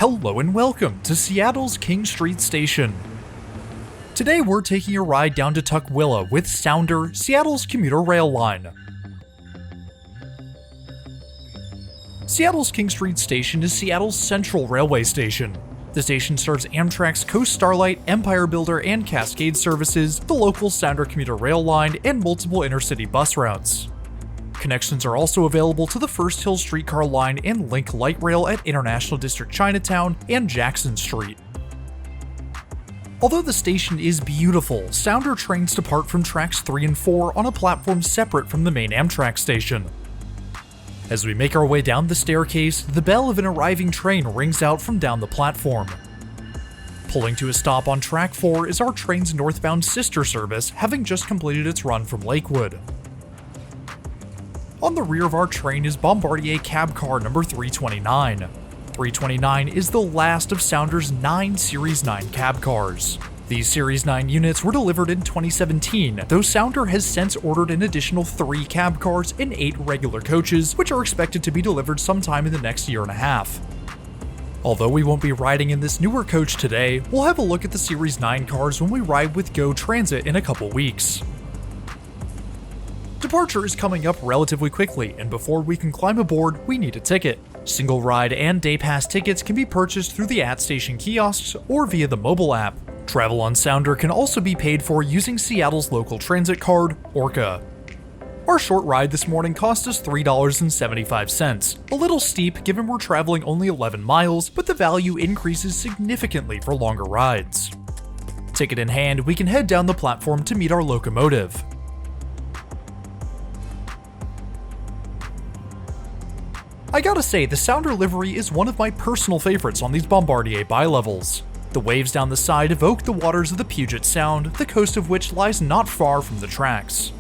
Hello and welcome to Seattle's King Street Station. Today we're taking a ride down to Tukwila with Sounder, Seattle's commuter rail line. Seattle's King Street Station is Seattle's central railway station. The station serves Amtrak's Coast Starlight, Empire Builder, and Cascades services, the local Sounder commuter rail line, and multiple intercity bus routes. Connections are also available to the First Hill streetcar line and Link Light Rail at International District Chinatown and Jackson Street. Although the station is beautiful, Sounder trains depart from tracks 3 and 4 on a platform separate from the main Amtrak station. As we make our way down the staircase, the bell of an arriving train rings out from down the platform. Pulling to a stop on track 4 is our train's northbound sister service, having just completed its run from Lakewood. On the rear of our train is Bombardier cab car number 329. 329 is the last of Sounder's 9 Series 9 cab cars. These Series 9 units were delivered in 2017, though Sounder has since ordered an additional 3 cab cars and 8 regular coaches, which are expected to be delivered sometime in the next year and a half. Although we won't be riding in this newer coach today, we'll have a look at the Series 9 cars when we ride with Go Transit in a couple weeks. Departure is coming up relatively quickly, and before we can climb aboard, we need a ticket. Single ride and day pass tickets can be purchased through the at-station kiosks or via the mobile app. Travel on Sounder can also be paid for using Seattle's local transit card, Orca. Our short ride this morning cost us $3.75, a little steep given we're traveling only 11 miles, but the value increases significantly for longer rides. Ticket in hand, we can head down the platform to meet our locomotive. I gotta say, the Sounder livery is one of my personal favorites on these Bombardier bi-levels. The waves down the side evoke the waters of the Puget Sound, the coast of which lies not far from the tracks.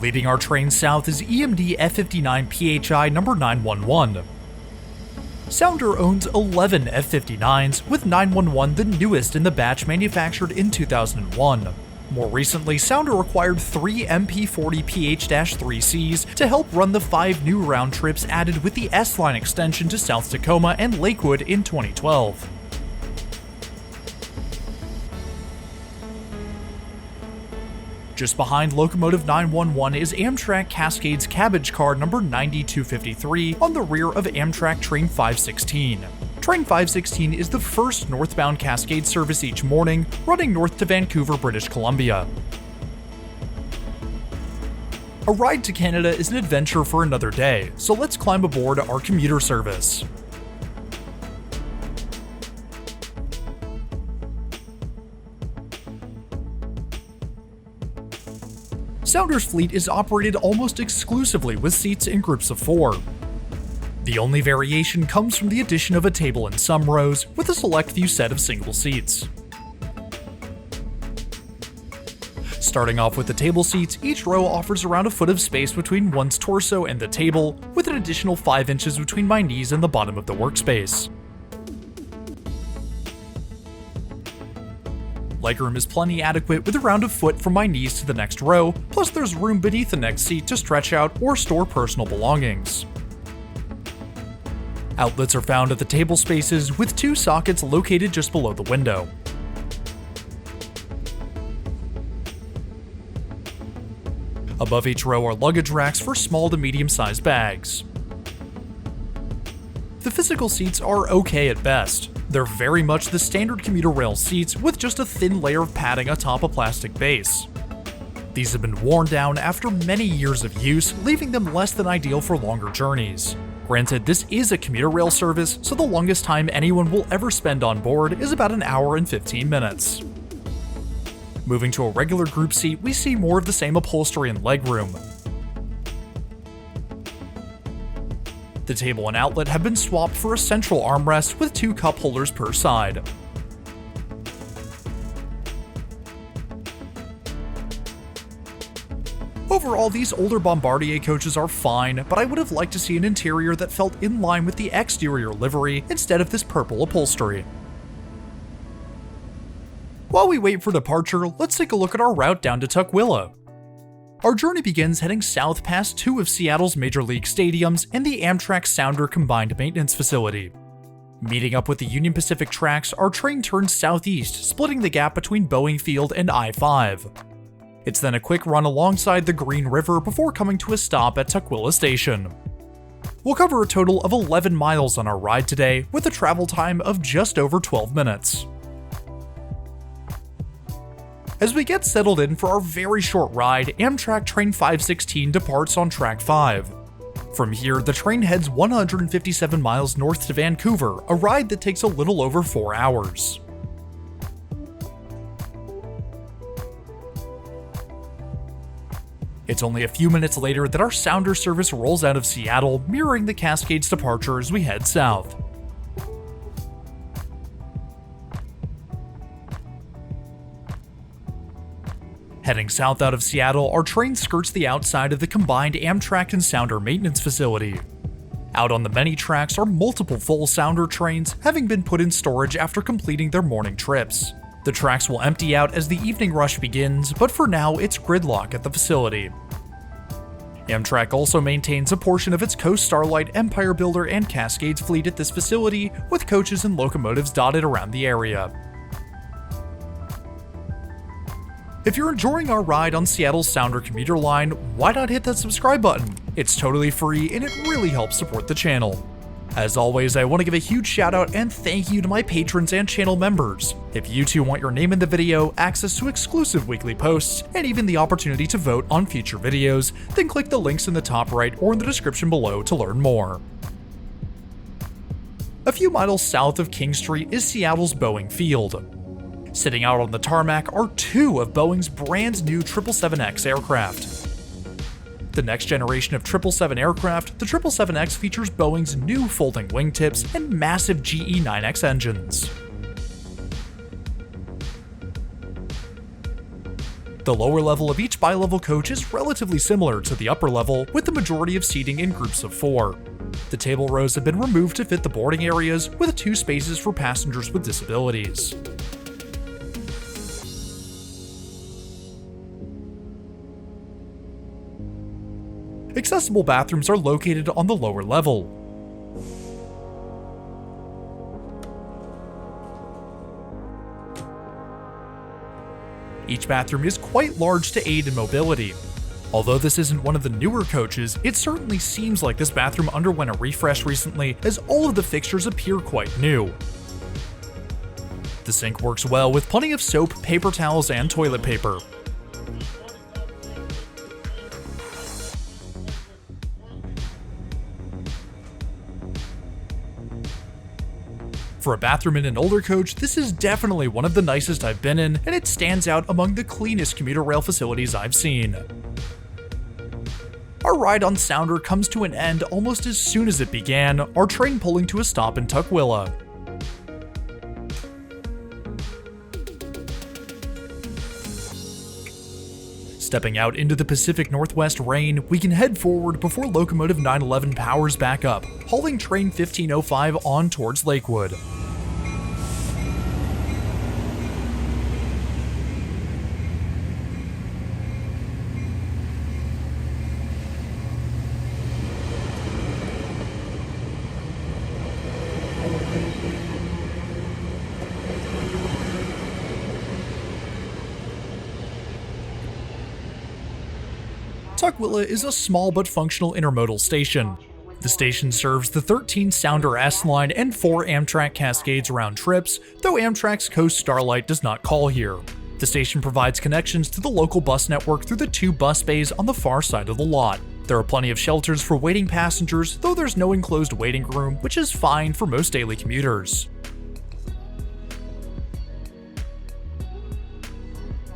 Leading our train south is EMD F59PHI number 911. Sounder owns 11 F59s, with 911 the newest in the batch manufactured in 2001. More recently, Sounder acquired 3 MP40PH-3Cs to help run the 5 new round trips added with the S-Line extension to South Tacoma and Lakewood in 2012. Just behind Locomotive 911 is Amtrak Cascades cabbage car number 9253 on the rear of Amtrak Train 516. Train 516 is the first northbound Cascade service each morning, running north to Vancouver, British Columbia. A ride to Canada is an adventure for another day, so let's climb aboard our commuter service. Sounder's fleet is operated almost exclusively with seats in groups of 4. The only variation comes from the addition of a table in some rows, with a select few set of single seats. Starting off with the table seats, each row offers around a foot of space between one's torso and the table, with an additional 5 inches between my knees and the bottom of the workspace. Legroom is plenty adequate, with around a foot from my knees to the next row, plus there's room beneath the next seat to stretch out or store personal belongings. Outlets are found at the table spaces, with 2 sockets located just below the window. Above each row are luggage racks for small to medium-sized bags. The physical seats are okay at best. They're very much the standard commuter rail seats, with just a thin layer of padding atop a plastic base. These have been worn down after many years of use, leaving them less than ideal for longer journeys. Granted, this is a commuter rail service, so the longest time anyone will ever spend on board is about an hour and 15 minutes. Moving to a regular group seat, we see more of the same upholstery and legroom. The table and outlet have been swapped for a central armrest with 2 cup holders per side. Overall, these older Bombardier coaches are fine, but I would have liked to see an interior that felt in line with the exterior livery instead of this purple upholstery. While we wait for departure, let's take a look at our route down to Tukwila. Our journey begins heading south past two of Seattle's major league stadiums and the Amtrak-Sounder combined maintenance facility. Meeting up with the Union Pacific tracks, our train turns southeast, splitting the gap between Boeing Field and I-5. It's then a quick run alongside the Green River before coming to a stop at Tukwila Station. We'll cover a total of 11 miles on our ride today, with a travel time of just over 12 minutes. As we get settled in for our very short ride, Amtrak Train 516 departs on Track 5. From here, the train heads 157 miles north to Vancouver, a ride that takes a little over 4 hours. It's only a few minutes later that our Sounder service rolls out of Seattle, mirroring the Cascades departure as we head south. Heading south out of Seattle, our train skirts the outside of the combined Amtrak and Sounder maintenance facility. Out on the many tracks are multiple full Sounder trains, having been put in storage after completing their morning trips. The tracks will empty out as the evening rush begins, but for now it's gridlock at the facility. Amtrak also maintains a portion of its Coast Starlight, Empire Builder, and Cascades fleet at this facility, with coaches and locomotives dotted around the area. If you're enjoying our ride on Seattle's Sounder commuter line, why not hit that subscribe button? It's totally free and it really helps support the channel. As always, I want to give a huge shout out and thank you to my patrons and channel members. If you too want your name in the video, access to exclusive weekly posts, and even the opportunity to vote on future videos, then click the links in the top right or in the description below to learn more. A few miles south of King Street is Seattle's Boeing Field. Sitting out on the tarmac are two of Boeing's brand new 777X aircraft. The next generation of 777 aircraft, the 777X features Boeing's new folding wingtips and massive GE9X engines. The lower level of each bi-level coach is relatively similar to the upper level, with the majority of seating in groups of 4. The table rows have been removed to fit the boarding areas, with 2 spaces for passengers with disabilities. Accessible bathrooms are located on the lower level. Each bathroom is quite large to aid in mobility. Although this isn't one of the newer coaches, it certainly seems like this bathroom underwent a refresh recently, as all of the fixtures appear quite new. The sink works well with plenty of soap, paper towels, and toilet paper. For a bathroom in an older coach, this is definitely one of the nicest I've been in, and it stands out among the cleanest commuter rail facilities I've seen. Our ride on Sounder comes to an end almost as soon as it began, our train pulling to a stop in Tukwila. Stepping out into the Pacific Northwest rain, we can head forward before Locomotive 911 powers back up, hauling train 1505 on towards Lakewood. Tukwila is a small but functional intermodal station. The station serves the 13 Sounder S line and 4 Amtrak Cascades round trips, though Amtrak's Coast Starlight does not call here. The station provides connections to the local bus network through the 2 bus bays on the far side of the lot. There are plenty of shelters for waiting passengers, though there's no enclosed waiting room, which is fine for most daily commuters.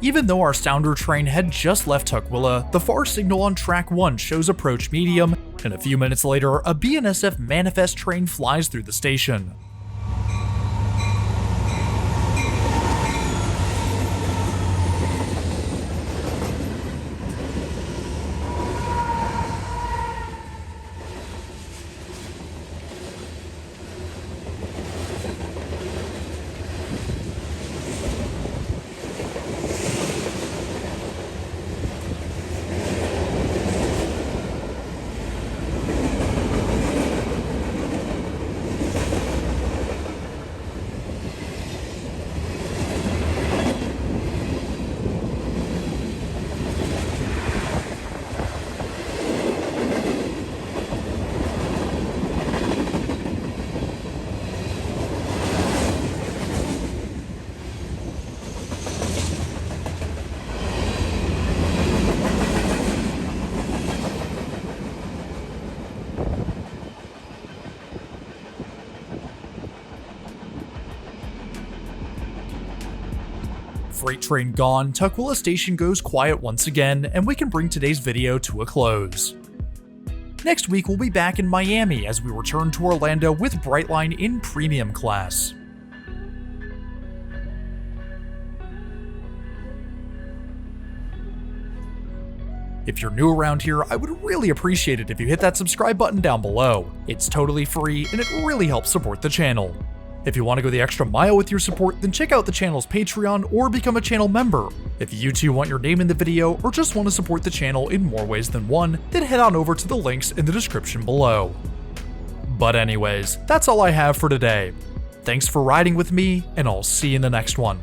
Even though our Sounder train had just left Tukwila, the far signal on track 1 shows approach medium, and a few minutes later, a BNSF manifest train flies through the station. freight train gone, Tukwila Station goes quiet once again, and we can bring today's video to a close. Next week, we'll be back in Miami as we return to Orlando with Brightline in premium class. If you're new around here, I would really appreciate it if you hit that subscribe button down below. It's totally free and it really helps support the channel. If you want to go the extra mile with your support, then check out the channel's Patreon or become a channel member. If you too want your name in the video or just want to support the channel in more ways than one, then head on over to the links in the description below. But anyways, that's all I have for today. Thanks for riding with me, and I'll see you in the next one.